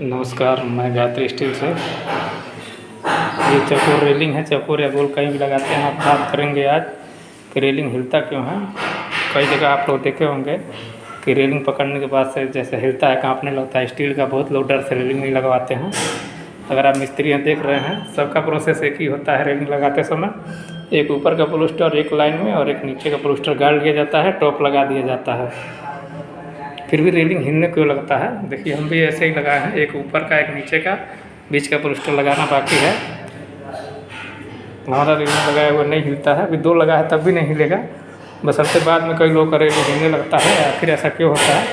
नमस्कार, मैं गायत्री स्टील से। ये चौकोर रेलिंग है, चौकोर या गोल कहीं भी लगाते हैं। आप बात करेंगे आज कि रेलिंग हिलता क्यों है। कई जगह आप लोग देखे होंगे कि रेलिंग पकड़ने के बाद से जैसे हिलता है, कांपने लगता है स्टील का। बहुत लोग डर से रेलिंग नहीं लगवाते हैं। अगर आप मिस्त्री हैं देख रहे हैं, सबका प्रोसेस एक ही होता है। रेलिंग लगाते समय एक ऊपर का प्लास्टर एक लाइन में और एक नीचे का प्लास्टर गाड़ दिया जाता है, टॉप लगा दिया जाता है। फिर भी रेलिंग हिलने क्यों लगता है? देखिए, हम भी ऐसे ही लगाए हैं, एक ऊपर का एक नीचे का, बीच का प्लास्टर लगाना बाकी है। हमारा रेलिंग लगाया हुआ नहीं हिलता है, अभी 2 लगा है तब भी नहीं हिलेगा। बशर्ते बाद में कई लोग का रेलिंग हिलने लगता है। आखिर ऐसा क्यों होता है?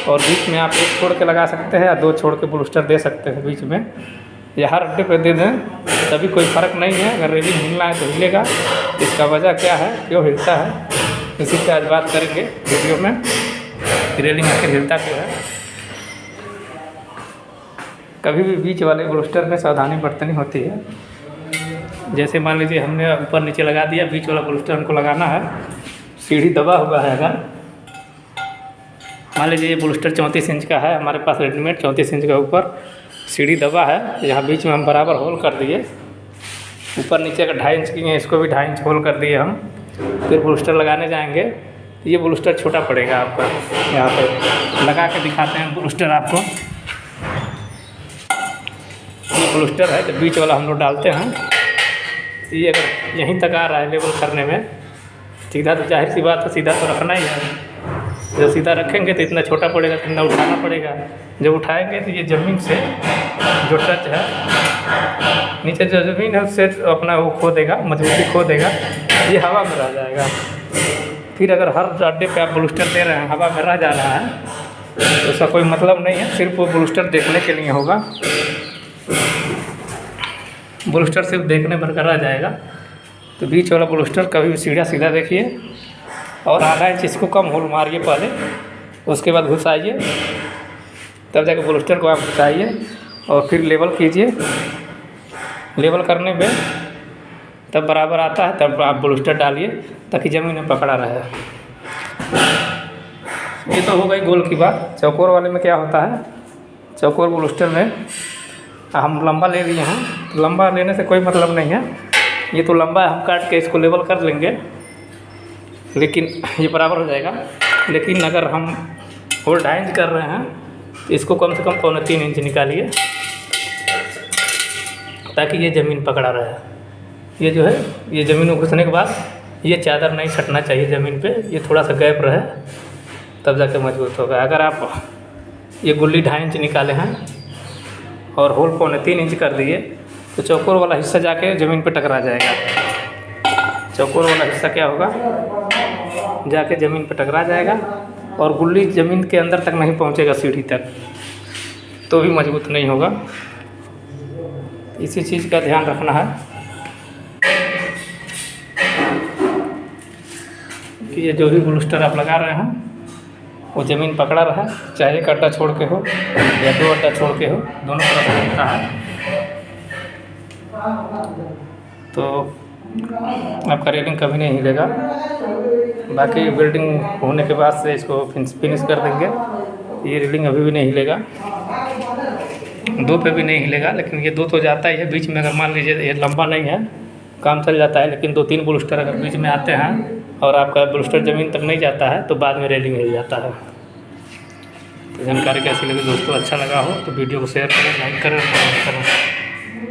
और बीच में आप 1 छोड़ के लगा सकते हैं या 2 छोड़ के प्लास्टर दे सकते हैं बीच में, या हर अड्डे पर दे दें, तभी कोई फ़र्क नहीं है। अगर रेलिंग हिलना है तो हिलेगा। इसका वजह क्या है, क्यों हिलता है, इसी पर आज बात करेंगे वीडियो में। रेलिंग आखिर हिलता क्यों है। कभी भी बीच वाले प्लास्टर में सावधानी बरतनी होती है। जैसे मान लीजिए हमने ऊपर नीचे लगा दिया, बीच वाला प्लास्टर हमको लगाना है, सीढ़ी दबा हुआ है। अगर मान लीजिए ये प्लास्टर 34 इंच का है, हमारे पास रेडीमेड 34 इंच का ऊपर सीढ़ी दबा है। यहाँ बीच में हम बराबर होल कर दिए, ऊपर नीचे का 2.5 इंच की है, इसको भी 2.5 इंच होल कर दिए हम। फिर प्लास्टर लगाने जाएंगे, ये प्लास्टर छोटा पड़ेगा आपका। यहाँ पे लगा के दिखाते हैं प्लास्टर आपको। ये प्लास्टर है, जब बीच वाला हम लोग डालते हैं, ये अगर यहीं तक आ रहा है लेवल करने में, सीधा तो जाहिर सी बात है, सीधा तो रखना ही है। जब सीधा रखेंगे तो इतना छोटा पड़ेगा, इतना उठाना पड़ेगा। जब उठाएंगे तो ये ज़मीन से जो टच है, नीचे जो ज़मीन है उससे अपना वो खो देगा, मजबूती खो देगा, ये हवा में रह जाएगा। फिर अगर हर अड्डे पे आप प्लास्टर दे रहे हैं, हवा में रह जा रहा है, तो उसका कोई मतलब नहीं है। सिर्फ वो प्लास्टर देखने के लिए होगा, प्लास्टर सिर्फ देखने भर कर रह जाएगा। तो बीच वाला प्लास्टर कभी भी सीधा देखिए, और आधा इंच इसको कम होल मारिए पहले, उसके बाद घुसाइए, तब जाके प्लास्टर को आप घुसाइए और फिर लेवल कीजिए। लेवल करने पे तब बराबर आता है, तब आप प्लास्टर डालिए ताकि ज़मीन में पकड़ा रहे। ये तो हो गई गोल की बात। चौकोर वाले में क्या होता है, चौकोर प्लास्टर में हम लंबा ले लिए हैं, तो लंबा लेने से कोई मतलब नहीं है। ये तो लंबा है, हम काट के इसको लेवल कर लेंगे, लेकिन ये बराबर हो जाएगा। लेकिन अगर हम होल 2.5 इंच कर रहे हैं, तो इसको कम से कम 3.25 इंच निकालिए, ताकि ये ज़मीन पकड़ा रहे। ये जो है, ये ज़मीन में घुसने के बाद ये चादर नहीं छटना चाहिए ज़मीन पे, ये थोड़ा सा गैप रहे, तब जाके मजबूत होगा। अगर आप ये गुल्ली 2.5 इंच निकाले हैं और होल 3.25 इंच कर दिए, तो चौकोर वाला हिस्सा जाके ज़मीन पे टकरा जाएगा। चौकोर वाला हिस्सा क्या होगा, जाके ज़मीन पे टकरा जाएगा, और गुल्ली ज़मीन के अंदर तक नहीं पहुंचेगा, सीढ़ी तक, तो भी मजबूत नहीं होगा। इसी चीज़ का ध्यान रखना है कि ये जो भी प्लास्टर आप लगा रहे हैं वो ज़मीन पकड़ा रहा, चाहे 1 अड्डा छोड़ के हो या 2 अड्डा छोड़ के हो, दोनों तरफ से होता है। तो आपका रेलिंग कभी नहीं हिलेगा। बाकी बिल्डिंग होने के बाद से इसको फिनिश कर देंगे। ये रेलिंग अभी भी नहीं हिलेगा, 2 पे भी नहीं हिलेगा, लेकिन ये 2 तो जाता ही है। बीच में अगर मान लीजिए ये लंबा नहीं है, काम चल जाता है, लेकिन 2-3 प्लास्टर अगर बीच में आते हैं और आपका प्लास्टर ज़मीन तक नहीं जाता है, तो बाद में रेलिंग हिल जाता है। तो जानकारी कैसी लगी दोस्तों? अच्छा लगा हो तो वीडियो को शेयर करें, लाइक करें और कमेंट करें।